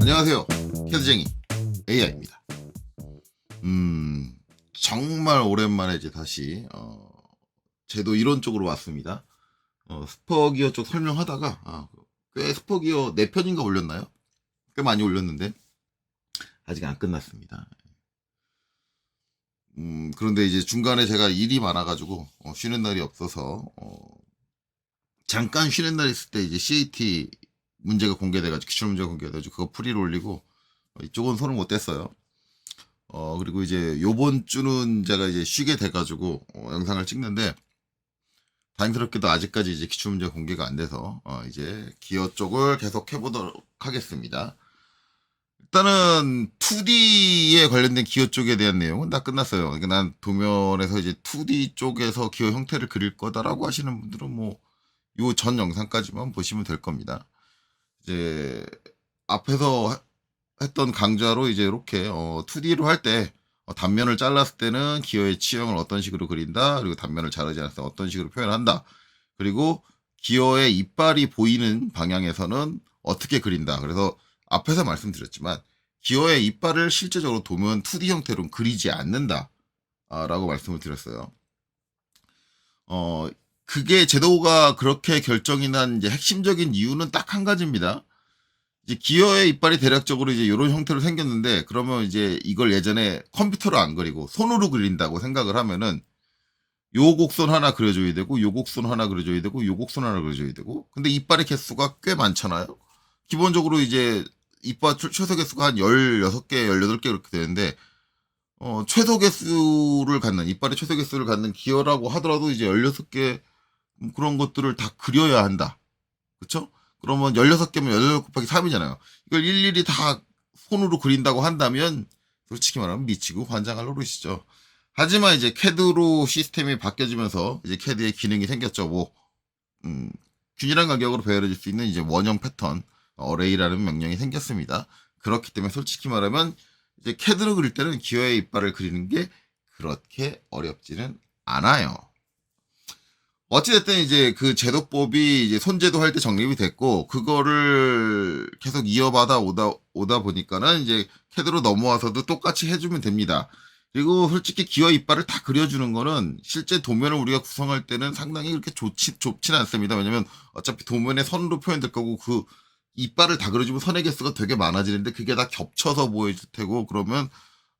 안녕하세요. 캐드쟁이 AI입니다. 정말 오랜만에 이제 다시 제도 이론 쪽으로 왔습니다. 스퍼기어 쪽 설명하다가 꽤 스퍼기어 4편인가 올렸나요? 꽤 많이 올렸는데 아직 안 끝났습니다. 그런데 이제 중간에 제가 일이 많아가지고 쉬는 날이 없어서 잠깐 쉬는 날 있을 때 이제 CAT 문제가 공개돼가지고 기출 문제가 공개돼가지고 그거 풀이를 올리고 이쪽은 손을 못 댔어요. 그리고 이제 요번 주는 제가 이제 쉬게 돼가지고 영상을 찍는데 다행스럽게도 아직까지 이제 기출 문제 공개가 안 돼서 이제 기어 쪽을 계속 해보도록 하겠습니다. 일단은 2D에 관련된 기어 쪽에 대한 내용은 다 끝났어요. 그러니까 난 도면에서 이제 2D 쪽에서 기어 형태를 그릴 거다라고 하시는 분들은 뭐 요 전 영상까지만 보시면 될 겁니다. 이제 앞에서 했던 강좌로 이제 이렇게 2D로 할 때 단면을 잘랐을 때는 기어의 치형을 어떤 식으로 그린다. 그리고 단면을 자르지 않았을 때 어떤 식으로 표현한다. 그리고 기어의 이빨이 보이는 방향에서는 어떻게 그린다. 그래서 앞에서 말씀드렸지만 기어의 이빨을 실제적으로 도면 2D 형태로 그리지 않는다. 라고 말씀을 드렸어요. 그게 제도가 그렇게 결정이 난 이제 핵심적인 이유는 딱 한 가지입니다. 이제 기어의 이빨이 대략적으로 이제 이런 형태로 생겼는데 그러면 이제 이걸 예전에 컴퓨터로 안 그리고 손으로 그린다고 생각을 하면은 요 곡선 하나 그려줘야 되고 요 곡선 하나 그려줘야 되고 요 곡선 하나 그려줘야 되고 근데 이빨의 개수가 꽤 많잖아요. 기본적으로 이제 이빨 최소 개수가 한 16개, 18개 이렇게 되는데 최소 개수를 갖는 이빨의 최소 개수를 갖는 기어라고 하더라도 이제 16개 그런 것들을 다 그려야 한다. 그쵸? 그러면 16개면 18 곱하기 3이잖아요. 이걸 일일이 다 손으로 그린다고 한다면 솔직히 말하면 미치고 환장할 노릇이죠. 하지만 이제 캐드로 시스템이 바뀌어지면서 이제 캐드의 기능이 생겼죠. 뭐 균일한 가격으로 배열해줄 수 있는 이제 원형 패턴 어레이라는 명령이 생겼습니다. 그렇기 때문에 솔직히 말하면 이제 캐드로 그릴 때는 기어의 이빨을 그리는 게 그렇게 어렵지는 않아요. 어찌됐든 이제 그 제도법이 이제 손제도 할 때 정립이 됐고, 그거를 계속 이어받아 오다 보니까는 이제 캐드로 넘어와서도 똑같이 해주면 됩니다. 그리고 솔직히 기어 이빨을 다 그려주는 거는 실제 도면을 우리가 구성할 때는 상당히 그렇게 좁진 않습니다. 왜냐면 어차피 도면에 선으로 표현될 거고 그 이빨을 다 그려주면 선의 개수가 되게 많아지는데 그게 다 겹쳐서 보일 테고 그러면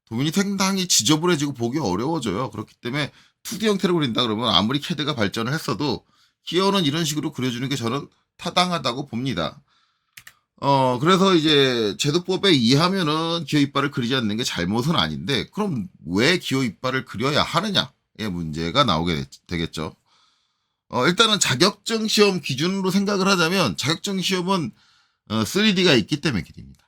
도면이 상당히 지저분해지고 보기 어려워져요. 그렇기 때문에 2D 형태로 그린다 그러면 아무리 캐드가 발전을 했어도 기어는 이런 식으로 그려주는 게 저는 타당하다고 봅니다. 그래서 이제 제도법에 의하면은 기어 이빨을 그리지 않는 게 잘못은 아닌데 그럼 왜 기어 이빨을 그려야 하느냐의 문제가 나오게 되겠죠. 일단은 자격증 시험 기준으로 생각을 하자면 자격증 시험은 3D가 있기 때문에 그립니다.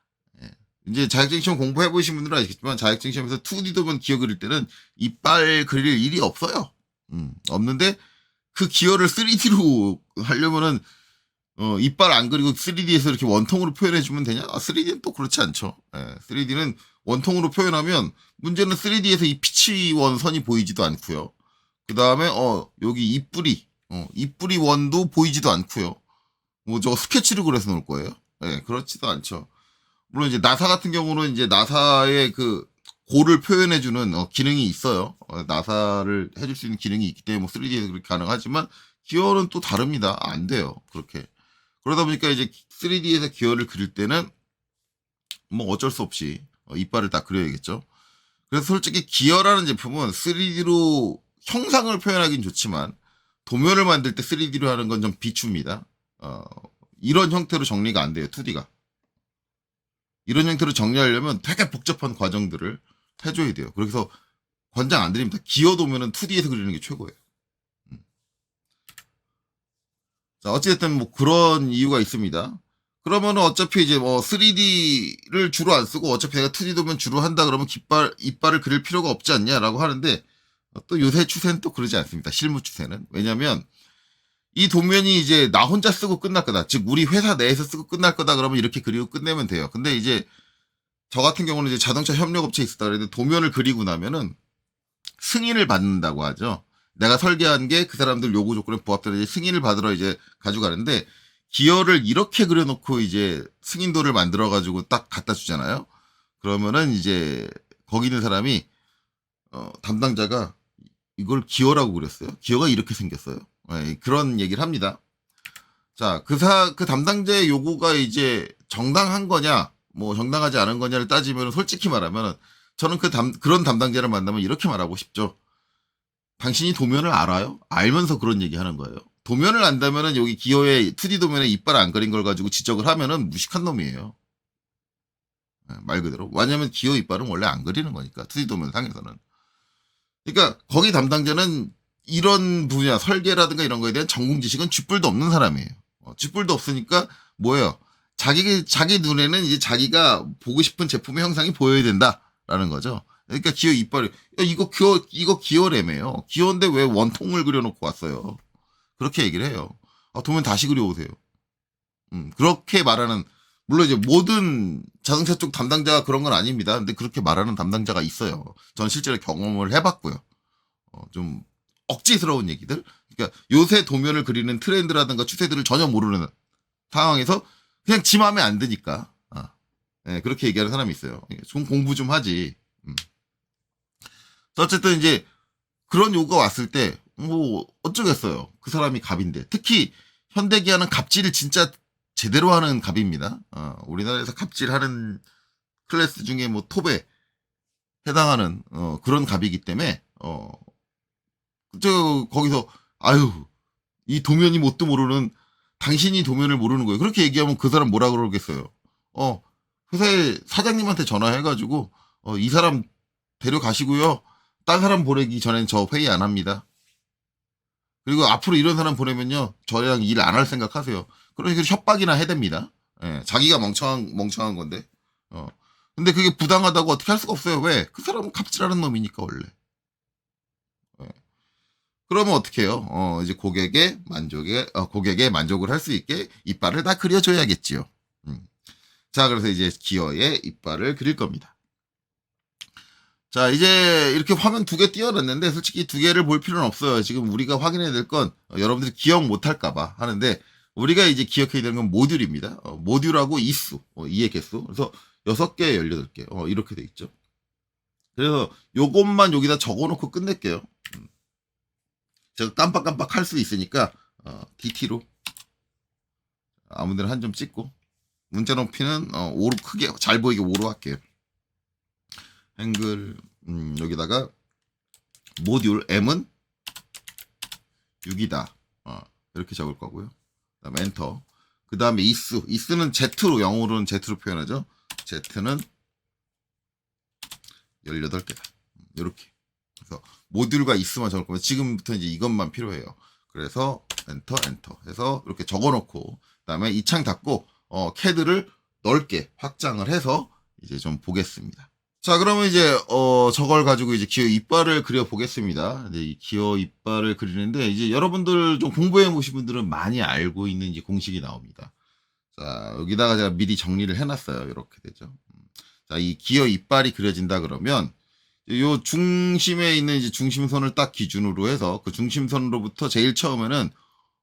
이제 자격증 시험 공부해 보신 분들은 아시겠지만 자격증 시험에서 2D 도면 기어 그릴 때는 이빨 그릴 일이 없어요. 없는데 그 기어를 3D로 하려면은 이빨 안 그리고 3D에서 이렇게 원통으로 표현해 주면 되냐? 3D는 또 그렇지 않죠. 3D는 원통으로 표현하면 문제는 3D에서 이 피치원 선이 보이지도 않고요. 그 다음에 여기 이뿌리 원도 보이지도 않고요. 뭐 저거 스케치로 그려서 놓을 거예요. 그렇지도 않죠. 물론 이제 나사 같은 경우는 이제 나사의 그 고를 표현해주는 기능이 있어요. 나사를 해줄 수 있는 기능이 있기 때문에 뭐 3D에서 그렇게 가능하지만 기어는 또 다릅니다. 안 돼요. 그렇게. 그러다 보니까 이제 3D에서 기어를 그릴 때는 뭐 어쩔 수 없이 이빨을 다 그려야겠죠. 그래서 솔직히 기어라는 제품은 3D로 형상을 표현하긴 좋지만 도면을 만들 때 3D로 하는 건 좀 비춥니다. 이런 형태로 정리가 안 돼요. 2D가. 이런 형태로 정리하려면 되게 복잡한 과정들을 해줘야 돼요. 그래서 권장 안 드립니다. 기어 도면은 2D에서 그리는 게 최고예요. 자, 어찌됐든 뭐 그런 이유가 있습니다. 그러면은 어차피 이제 뭐 3D를 주로 안 쓰고 어차피 내가 2D 도면 주로 한다 그러면 이빨을 그릴 필요가 없지 않냐라고 하는데 또 요새 추세는 또 그러지 않습니다. 실무 추세는. 왜냐면 이 도면이 이제 나 혼자 쓰고 끝날 거다. 즉 우리 회사 내에서 쓰고 끝날 거다 그러면 이렇게 그리고 끝내면 돼요. 근데 이제 저 같은 경우는 이제 자동차 협력업체에 있었다 그랬는데 도면을 그리고 나면은 승인을 받는다고 하죠. 내가 설계한 게 그 사람들 요구 조건에 부합되는 이제 승인을 받으러 이제 가져가는데 기어를 이렇게 그려놓고 이제 승인도를 만들어가지고 딱 갖다 주잖아요. 그러면은 이제 거기 있는 사람이 담당자가 이걸 기어라고 그렸어요. 기어가 이렇게 생겼어요. 네, 그런 얘기를 합니다. 자, 그 담당자의 요구가 이제 정당한 거냐, 뭐 정당하지 않은 거냐를 따지면 솔직히 말하면 저는 그런 담당자를 만나면 이렇게 말하고 싶죠. 당신이 도면을 알아요? 알면서 그런 얘기 하는 거예요. 도면을 안다면은 여기 기어의 2D 도면에 이빨 안 그린 걸 가지고 지적을 하면은 무식한 놈이에요. 말 그대로. 왜냐면 기어 이빨은 원래 안 그리는 거니까 2D 도면 상에서는. 그러니까 거기 담당자는 이런 분야 설계라든가 이런 거에 대한 전공 지식은 쥐뿔도 없는 사람이에요. 쥐뿔도 없으니까 뭐예요? 자기 눈에는 이제 자기가 보고 싶은 제품의 형상이 보여야 된다라는 거죠. 그러니까 기어 이빨이 이거 기어래매요. 기어인데 왜 원통을 그려놓고 왔어요? 그렇게 얘기를 해요. 도면 다시 그려오세요. 그렇게 말하는 물론 이제 모든 자동차 쪽 담당자가 그런 건 아닙니다. 근데 그렇게 말하는 담당자가 있어요. 전 실제로 경험을 해봤고요. 좀 억지스러운 얘기들. 그러니까 요새 도면을 그리는 트렌드라든가 추세들을 전혀 모르는 상황에서 그냥 지 마음에 안 드니까 네, 그렇게 얘기하는 사람이 있어요. 좀 공부 좀 하지. 어쨌든 이제 그런 요구가 왔을 때 뭐 어쩌겠어요. 그 사람이 갑인데 특히 현대기아는 갑질을 진짜 제대로 하는 갑입니다. 우리나라에서 갑질하는 클래스 중에 뭐 톱에 해당하는 그런 갑이기 때문에 거기서 아유 이 도면이 뭣도 모르는 당신이 도면을 모르는 거예요. 그렇게 얘기하면 그 사람 뭐라 그러겠어요. 회사의 사장님한테 전화해가지고 이 사람 데려가시고요. 딴 사람 보내기 전엔 저 회의 안 합니다. 그리고 앞으로 이런 사람 보내면요. 저랑 일 안 할 생각하세요. 그러니까 협박이나 해댑니다. 예, 자기가 멍청한 건데. 근데 그게 부당하다고 어떻게 할 수가 없어요. 왜? 그 사람은 갑질하는 놈이니까 원래. 예. 그러면 어떻게 해요? 이제 고객의 만족을 할 수 있게 이빨을 다 그려줘야겠지요. 자, 그래서 이제 기어의 이빨을 그릴 겁니다. 자, 이제 이렇게 화면 2개 띄워놨는데 솔직히 2개를 볼 필요는 없어요. 지금 우리가 확인해야 될 건 여러분들이 기억 못할까봐 하는데 우리가 이제 기억해야 되는 건 모듈입니다. 모듈하고 이수, 이의 개수. 그래서 6개, 18개 이렇게 돼 있죠. 그래서 요것만 여기다 적어놓고 끝낼게요. 제가 깜빡깜빡 할 수 있으니까 DT로 아무데나 한 점 찍고 문자 높이는 5로 크게 잘 보이게 5로 할게요. 한글 여기다가 모듈 M은 6이다. 이렇게 적을 거고요. 그다음에 엔터. 그 다음에 이스는 Z로 영어로는 Z로 표현하죠. Z는 18개다. 이렇게. 그래서 모듈과 이스만 적을 거면 지금부터 이제 이것만 필요해요. 그래서 엔터 해서 이렇게 적어놓고 그다음에 이 창 닫고 캐드를 넓게 확장을 해서 이제 좀 보겠습니다. 자, 그러면 이제 저걸 가지고 이제 기어 이빨을 그려 보겠습니다. 이제 이 기어 이빨을 그리는데 이제 여러분들 좀 공부해 보신 분들은 많이 알고 있는 이제 공식이 나옵니다. 자, 여기다가 제가 미리 정리를 해놨어요. 이렇게 되죠. 자, 이 기어 이빨이 그려진다 그러면 요 중심에 있는 이제 중심선을 딱 기준으로 해서 그 중심선으로부터 제일 처음에는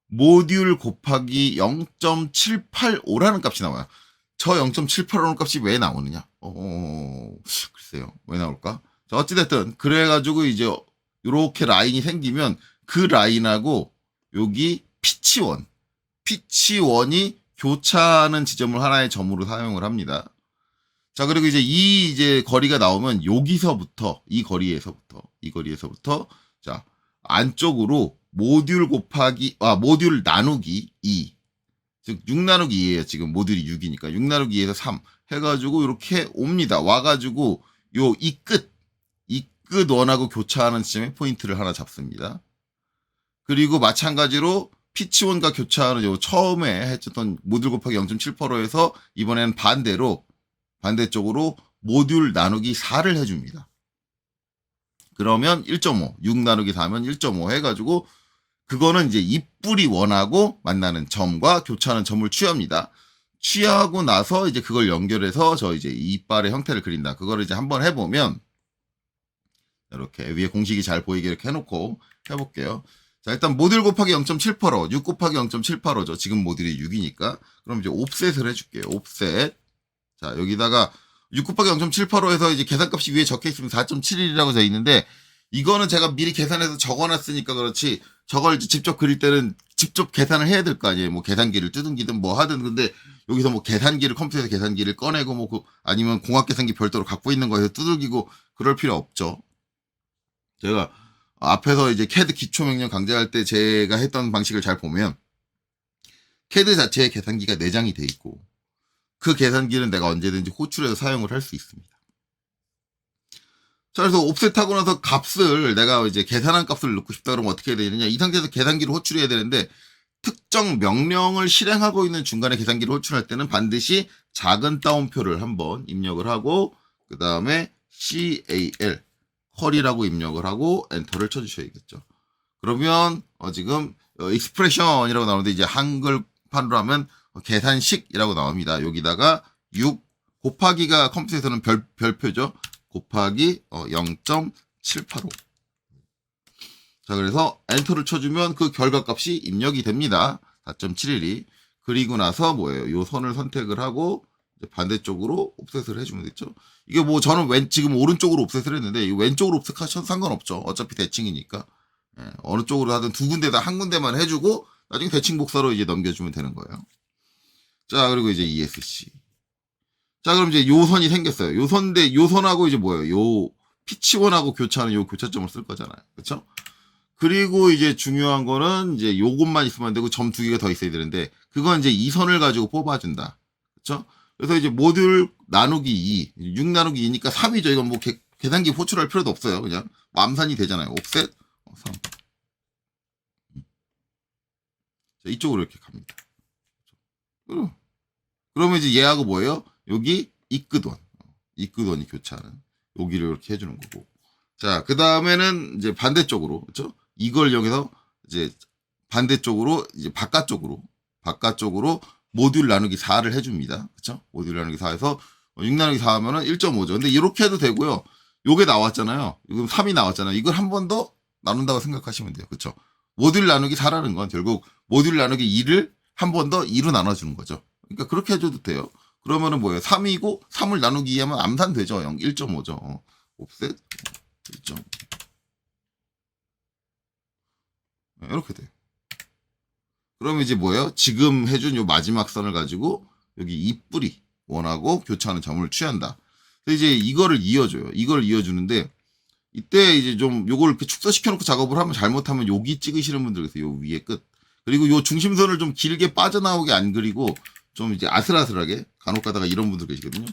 모듈 곱하기 0.785라는 값이 나와요. 저 0.785라는 값이 왜 나오느냐? 글쎄요. 왜 나올까? 자, 어찌됐든, 그래가지고 이제, 요렇게 라인이 생기면 그 라인하고 여기 피치원이 교차하는 지점을 하나의 점으로 사용을 합니다. 자, 그리고 이제 거리가 나오면 여기서부터, 이 거리에서부터, 자, 안쪽으로 모듈 나누기 2. 즉, 6 나누기 2예요. 지금 모듈이 6이니까. 6 나누기 2에서 3 해가지고 이렇게 옵니다. 와가지고 이 끝 원하고 교차하는 지점에 포인트를 하나 잡습니다. 그리고 마찬가지로 피치원과 교차하는 요 처음에 했던 모듈 곱하기 0.785에서 이번에는 반대쪽으로 모듈 나누기 4를 해줍니다. 그러면 1.5, 6 나누기 4면 1.5 해가지고 그거는 이제 입뿔이 원하고 만나는 점과 교차하는 점을 취합니다. 취하고 나서 이제 그걸 연결해서 이제 이빨의 형태를 그린다. 그거를 이제 한번 해보면 이렇게 위에 공식이 잘 보이게 이렇게 해놓고 해볼게요. 자, 일단 모듈 곱하기 0.785, 6 곱하기 0.785죠. 지금 모듈이 6이니까. 그럼 이제 옵셋을 해줄게요. 옵셋. 자, 여기다가 6 곱하기 0.785에서 이제 계산값이 위에 적혀 있으면 4.71이라고 되어 있는데, 이거는 제가 미리 계산해서 적어놨으니까 그렇지, 저걸 이제 직접 그릴 때는 직접 계산을 해야 될 거 아니에요. 뭐 계산기를 뜨든기든 뭐 하든. 근데 여기서 뭐 계산기를, 컴퓨터에서 계산기를 꺼내고 뭐 아니면 공학 계산기 별도로 갖고 있는 거에서 두들기고 그럴 필요 없죠. 제가 앞에서 이제 CAD 기초 명령 강좌할 때 제가 했던 방식을 잘 보면 CAD 자체에 계산기가 내장이 돼 있고, 그 계산기는 내가 언제든지 호출해서 사용을 할 수 있습니다. 자, 그래서 옵셋하고 나서 값을 내가 이제 계산한 값을 넣고 싶다 그러면 어떻게 해야 되느냐. 이 상태에서 계산기를 호출해야 되는데, 특정 명령을 실행하고 있는 중간에 계산기를 호출할 때는 반드시 작은 따옴표를 한번 입력을 하고, 그 다음에 CAL, 컬이라고 입력을 하고 엔터를 쳐주셔야겠죠. 그러면 지금 익스프레션이라고 나오는데, 이제 한글판으로 하면 계산식이라고 나옵니다. 여기다가 6 곱하기가 컴퓨터에서는 별표죠. 곱하기 0.785. 자, 그래서 엔터를 쳐주면 그 결과값이 입력이 됩니다. 4.71이. 그리고 나서 뭐예요? 요 선을 선택을 하고 반대쪽으로 옵셋을 해주면 되죠. 이게 뭐 저는 지금 오른쪽으로 옵셋을 했는데, 이 왼쪽으로 옵셋하셔도 상관없죠. 어차피 대칭이니까. 어느 쪽으로 하든 두 군데다 한 군데만 해주고 나중에 대칭 복사로 이제 넘겨주면 되는 거예요. 자, 그리고 이제 ESC. 자, 그럼 이제 요 선이 생겼어요. 요 선인데, 요 선하고 이제 뭐예요? 요 피치원하고 교차하는 요 교차점을 쓸 거잖아요. 그쵸? 그리고 이제 중요한 거는 이제 요것만 있으면 안 되고 점 2개가 더 있어야 되는데, 그건 이제 이 선을 가지고 뽑아준다. 그쵸? 그래서 이제 모듈 나누기 2, 6 나누기 2니까 3이죠. 이건 뭐 계산기 호출할 필요도 없어요. 그냥 암산이 되잖아요. 옵셋 3. 자, 이쪽으로 이렇게 갑니다. 그러면 이제 얘하고 뭐예요? 여기 이끄돈이 교차하는 여기를 이렇게 해주는 거고. 자, 그 다음에는 이제 반대쪽으로, 그렇죠? 이걸 이용해서 이제 반대쪽으로 이제 바깥쪽으로 모듈 나누기 4를 해줍니다. 그렇죠? 모듈 나누기 4에서 6 나누기 4 하면은 1.5죠. 근데 이렇게 해도 되고요. 요게 나왔잖아요. 이건 3이 나왔잖아요. 이걸 한 번 더 나눈다고 생각하시면 돼요. 그렇죠? 모듈 나누기 4라는 건 결국 모듈 나누기 2를 한 번 더 2로 나눠주는 거죠. 그러니까 그렇게 해줘도 돼요. 그러면은 뭐예요? 3이고 3을 나누기 2하면 암산되죠. 1.5죠. 옵셋 1.5. 이렇게 돼요. 그러면 이제 뭐예요? 지금 해준 요 마지막 선을 가지고 여기 이 뿌리 원하고 교차하는 점을 취한다. 그래서 이제 이거를 이어줘요. 이걸 이어주는데, 이때 이제 좀 요걸 이렇게 축소시켜놓고 작업을 하면, 잘못하면 여기 찍으시는 분들 계세요. 요 위에 끝. 그리고 요 중심선을 좀 길게 빠져나오게 안 그리고 좀 이제 아슬아슬하게 간혹 가다가 이런 분들 계시거든요.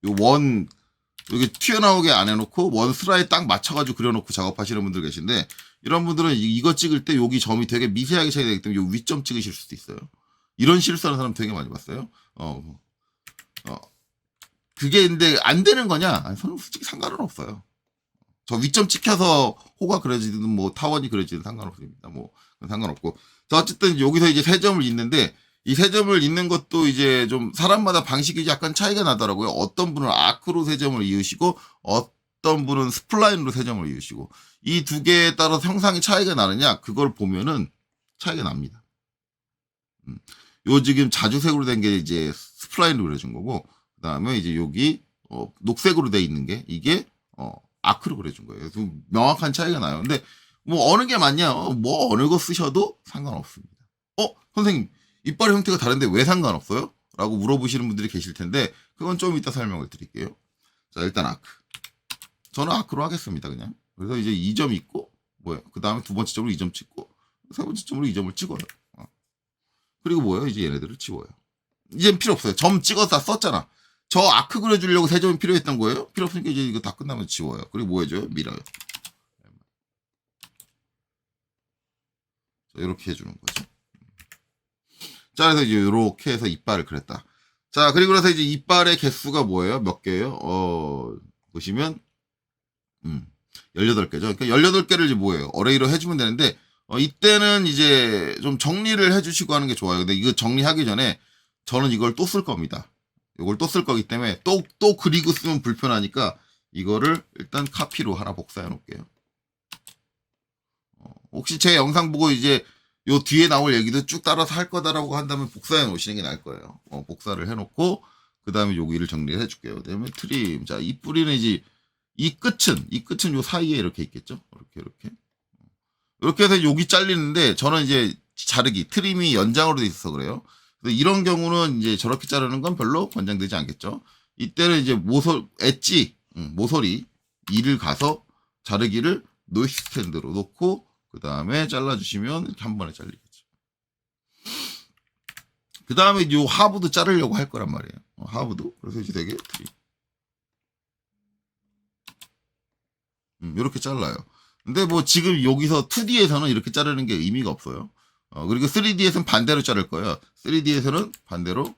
요 원, 여기 튀어나오게 안 해놓고 원 슬라에 딱 맞춰가지고 그려놓고 작업하시는 분들 계신데, 이런 분들은 이거 찍을 때 여기 점이 되게 미세하게 차이 되기 때문에 요 위점 찍으실 수도 있어요. 이런 실수하는 사람 되게 많이 봤어요. 그게 근데 안 되는 거냐? 아니, 솔직히 상관은 없어요. 저 위점 찍혀서 호가 그려지든 뭐 타원이 그려지든 상관없습니다. 뭐 상관없고. 자, 어쨌든 여기서 이제 세 점을 잇는데, 이 세 점을 잇는 것도 이제 좀 사람마다 방식이 약간 차이가 나더라고요. 어떤 분은 아크로 세 점을 이으시고 어떤 분은 스플라인으로 세 점을 이으시고, 이 두 개에 따라서 형상이 차이가 나느냐, 그걸 보면은 차이가 납니다. 요 지금 자주색으로 된 게 이제 스플라인으로 그려준 거고, 그 다음에 이제 여기 녹색으로 돼 있는 게 이게 아크로 그려준 거예요. 좀 명확한 차이가 나요. 근데 뭐 어느 게 맞냐, 뭐 어느 거 쓰셔도 상관없습니다. 선생님, 이빨의 형태가 다른데 왜 상관없어요? 라고 물어보시는 분들이 계실 텐데, 그건 좀 이따 설명을 드릴게요. 자, 일단 아크. 저는 아크로 하겠습니다, 그냥. 그래서 이제 2점 있고, 그 다음에 두 번째 점으로 2점 찍고, 세 번째 점으로 2점을 찍어요. 그리고 뭐예요? 이제 얘네들을 지워요. 이젠 필요 없어요. 점 찍어서 다 썼잖아. 저 아크 그려주려고 세 점이 필요했던 거예요? 필요 없으니까 이제 이거 다 끝나면 지워요. 그리고 뭐 해줘요? 밀어요. 자, 이렇게 해주는 거죠. 자, 그래서 이제 이렇게 해서 이빨을 그렸다. 자, 그리고 나서 이제 이빨의 개수가 뭐예요? 몇 개예요? 보시면 18개죠. 그러니까 18개를 이제 뭐예요? 어레이로 해주면 되는데, 이때는 이제 좀 정리를 해주시고 하는 게 좋아요. 근데 이거 정리하기 전에 저는 이걸 또 쓸 겁니다. 이걸 또 쓸 거기 때문에 또 그리고 쓰면 불편하니까 이거를 일단 카피로 하나 복사해 놓을게요. 혹시 제 영상 보고 이제 요 뒤에 나올 얘기도 쭉 따라서 할 거다라고 한다면 복사해 놓으시는 게 나을 거예요. 복사를 해 놓고 그 다음에 여기를 정리해 줄게요. 그다음에 트림. 자, 이 뿌리는 이제 이 끝은 요 사이에 이렇게 있겠죠. 이렇게 해서 여기 잘리는데 저는 이제 자르기 트림이 연장으로 돼 있어서 그래요. 그래서 이런 경우는 이제 저렇게 자르는 건 별로 권장되지 않겠죠. 이때는 이제 모서리 2를 가서 자르기를 노이즈 스탠드로 놓고 그 다음에 잘라주시면 이렇게 한 번에 잘리겠죠. 그 다음에 요 하부도 자르려고 할 거란 말이에요. 하부도. 그래서 이제 되게 트림. 이렇게 잘라요. 근데 뭐 지금 여기서 2D에서는 이렇게 자르는 게 의미가 없어요. 그리고 3D에서는 반대로 자를 거예요. 3D에서는 반대로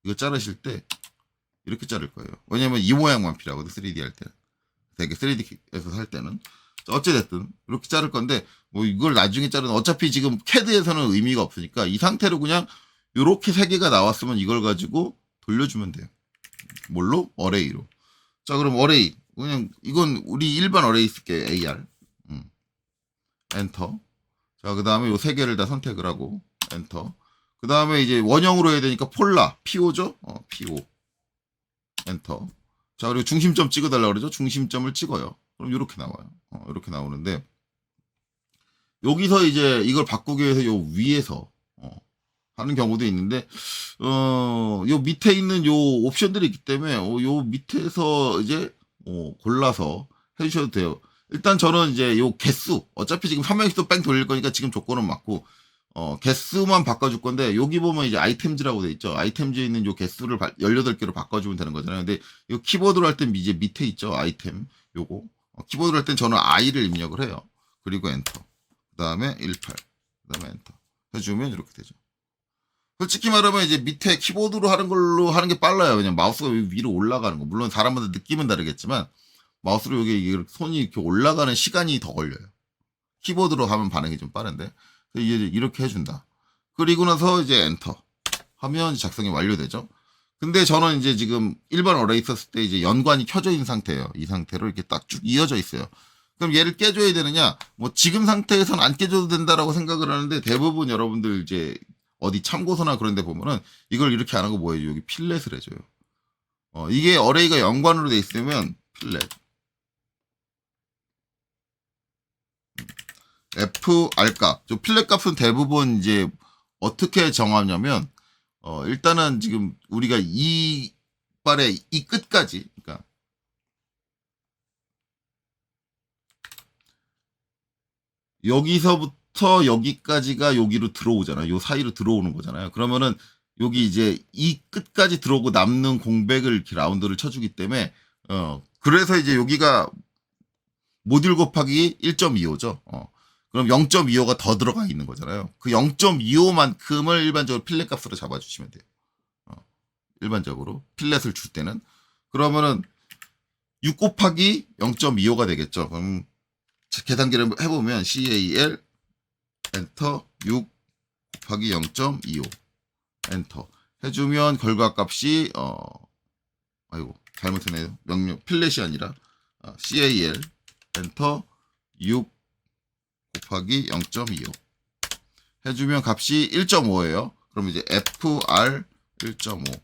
이거 자르실 때 이렇게 자를 거예요. 왜냐면 이 모양만 필요하거든. 3D 할 때는. 되게 3D에서 할 때는. 어찌됐든 이렇게 자를 건데 뭐 이걸 나중에 자르는 어차피 지금 CAD에서는 의미가 없으니까 이 상태로 그냥 이렇게 세 개가 나왔으면 이걸 가지고 돌려주면 돼요. 뭘로? 어레이로. 자, 그럼 어레이. 그냥 이건 우리 일반 어레이 쓸게요. AR. 엔터. 자, 그 다음에 요 세 개를 다 선택을 하고 엔터. 그 다음에 이제 원형으로 해야 되니까 폴라. PO죠? PO. 엔터. 자, 그리고 중심점 찍어달라고 그러죠? 중심점을 찍어요. 그럼 이렇게 나와요. 이렇게 나오는데 여기서 이제 이걸 바꾸기 위해서 요 위에서 하는 경우도 있는데 요 밑에 있는 요 옵션들이 있기 때문에 요 밑에서 이제 골라서 해주셔도 돼요. 일단 저는 이제 요 개수 어차피 지금 3명씩 뺑 돌릴 거니까 지금 조건은 맞고 개수만 바꿔줄 건데 여기 보면 이제 아이템즈라고 돼 있죠. 아이템즈에 있는 요 개수를 18개로 바꿔주면 되는 거잖아요. 근데 요 키보드로 할 땐 이제 밑에 있죠. 아이템 요거 키보드로 할 땐 저는 I를 입력을 해요. 그리고 엔터. 그 다음에 18. 그 다음에 엔터. 해주면 이렇게 되죠. 솔직히 말하면 이제 밑에 키보드로 하는 걸로 하는 게 빨라요. 그냥 마우스가 위로 올라가는 거. 물론 사람마다 느낌은 다르겠지만 마우스로 여기 손이 이렇게 올라가는 시간이 더 걸려요. 키보드로 하면 반응이 좀 빠른데 이제 이렇게 해준다. 그리고 나서 이제 엔터 하면 작성이 완료되죠. 근데 저는 이제 지금 일반 어레이 썼을 때 이제 연관이 켜져 있는 상태예요. 이 상태로 이렇게 딱 쭉 이어져 있어요. 그럼 얘를 깨줘야 되느냐? 뭐 지금 상태에선 안 깨줘도 된다라고 생각을 하는데 대부분 여러분들 이제 어디 참고서나 그런 데 보면은 이걸 이렇게 안 하고 뭐 해요? 여기 필렛을 해줘요. 이게 어레이가 연관으로 돼 있으면 필렛. FR 값. 저 필렛 값은 대부분 이제 어떻게 정하냐면 일단은 지금 우리가 이 빨의 이 끝까지, 그러니까 여기서부터 여기까지가 여기로 들어오잖아요. 요 사이로 들어오는 거잖아요. 그러면은 여기 이제 이 끝까지 들어오고 남는 공백을 이렇게 라운드를 쳐주기 때문에 그래서 이제 여기가 모듈 곱하기 1.25죠. 그럼 0.25가 더 들어가 있는 거잖아요. 그 0.25만큼을 일반적으로 필렛 값으로 잡아주시면 돼요. 일반적으로 필렛을 줄 때는 그러면은 6 곱하기 0.25가 되겠죠. 그럼 계산기를 해보면 CAL 엔터 6 곱하기 0.25 엔터 해주면 결과값이 아이고 잘못했네요. 명령 필렛이 아니라 CAL 엔터 6 곱하기 0.25 해주면 값이 1.5예요. 그럼 이제 FR 1.5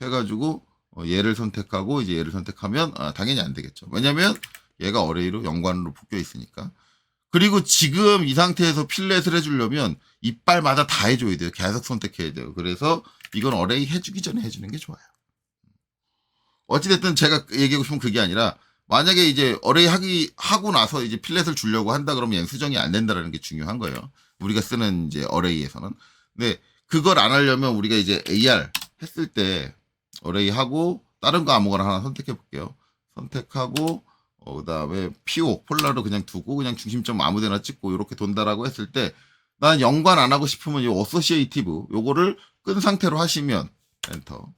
해가지고 얘를 선택하고 이제 얘를 선택하면 당연히 안 되겠죠. 왜냐면 얘가 어레이로 연관으로 묶여 있으니까. 그리고 지금 이 상태에서 필렛을 해주려면 이빨마다 다 해줘야 돼요. 계속 선택해야 돼요. 그래서 이건 어레이 해주기 전에 해주는 게 좋아요. 어찌됐든 제가 얘기하고 싶은 그게 아니라 만약에 이제 어레이 하고 나서 이제 필렛을 주려고 한다 그러면 얘는 수정이 안 된다라는 게 중요한 거예요. 우리가 쓰는 이제 어레이에서는. 근데 그걸 안 하려면 우리가 이제 AR 했을 때 어레이 하고 다른 거 아무거나 하나 선택해 볼게요. 선택하고 그 다음에 PO 폴라로 그냥 두고 그냥 중심점 아무데나 찍고 이렇게 돈다라고 했을 때 난 연관 안 하고 싶으면 이 어소시에이티브 요거를 끈 상태로 하시면 엔터.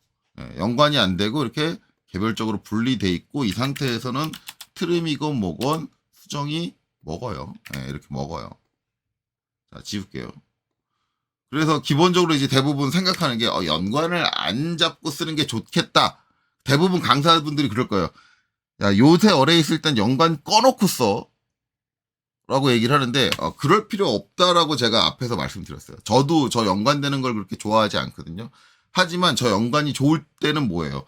연관이 안 되고 이렇게 개별적으로 분리돼 있고 이 상태에서는 트림이건 뭐건 수정이 먹어요. 이렇게 먹어요. 자, 지울게요. 그래서 기본적으로 이제 대부분 생각하는 게 연관을 안 잡고 쓰는 게 좋겠다. 대부분 강사분들이 그럴 거예요. 야, 요새 어레이 있을 땐 연관 꺼놓고 써. 라고 얘기를 하는데, 그럴 필요 없다라고 제가 앞에서 말씀드렸어요. 저도 저 연관되는 걸 그렇게 좋아하지 않거든요. 하지만 저 연관이 좋을 때는 뭐예요?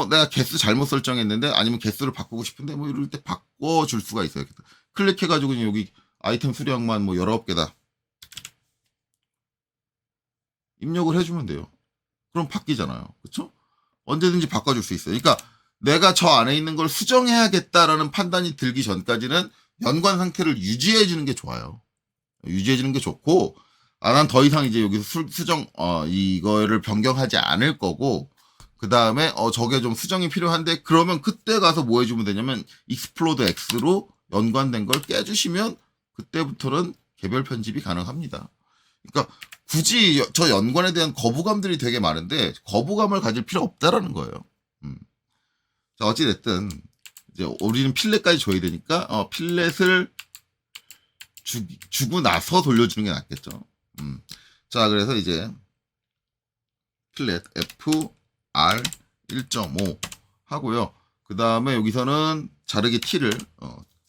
내가 개수 잘못 설정했는데, 아니면 개수를 바꾸고 싶은데, 뭐 이럴 때 바꿔줄 수가 있어요. 클릭해가지고 여기 아이템 수량만 뭐 19개다. 입력을 해주면 돼요. 그럼 바뀌잖아요. 그쵸? 언제든지 바꿔줄 수 있어요. 그러니까 내가 저 안에 있는 걸 수정해야겠다라는 판단이 들기 전까지는 연관 상태를 유지해주는 게 좋아요. 유지해주는 게 좋고, 난 더 이상 이제 여기서 수정, 이거를 변경하지 않을 거고, 그 다음에, 저게 좀 수정이 필요한데, 그러면 그때 가서 뭐 해주면 되냐면, 익스플로드 X로 연관된 걸 깨주시면, 그때부터는 개별 편집이 가능합니다. 그러니까, 굳이 저 연관에 대한 거부감들이 되게 많은데, 거부감을 가질 필요 없다라는 거예요. 자, 어찌됐든, 이제 우리는 필렛까지 줘야 되니까, 필렛을 주고 나서 돌려주는 게 낫겠죠. 자, 그래서 이제, 필렛 FR 1.5 하고요. 그 다음에 여기서는 자르기 T를,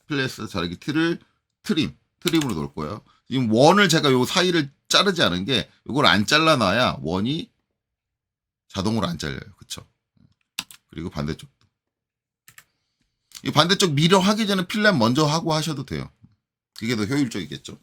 필렛 자르기 T를 트림으로 놓을 거예요. 지금 원을 제가 요 사이를 자르지 않은 게, 요걸 안 잘라놔야 원이 자동으로 안 잘려요. 그쵸? 그리고 반대쪽도. 이 반대쪽 미러 하기 전에 필렛 먼저 하고 하셔도 돼요. 그게 더 효율적이겠죠.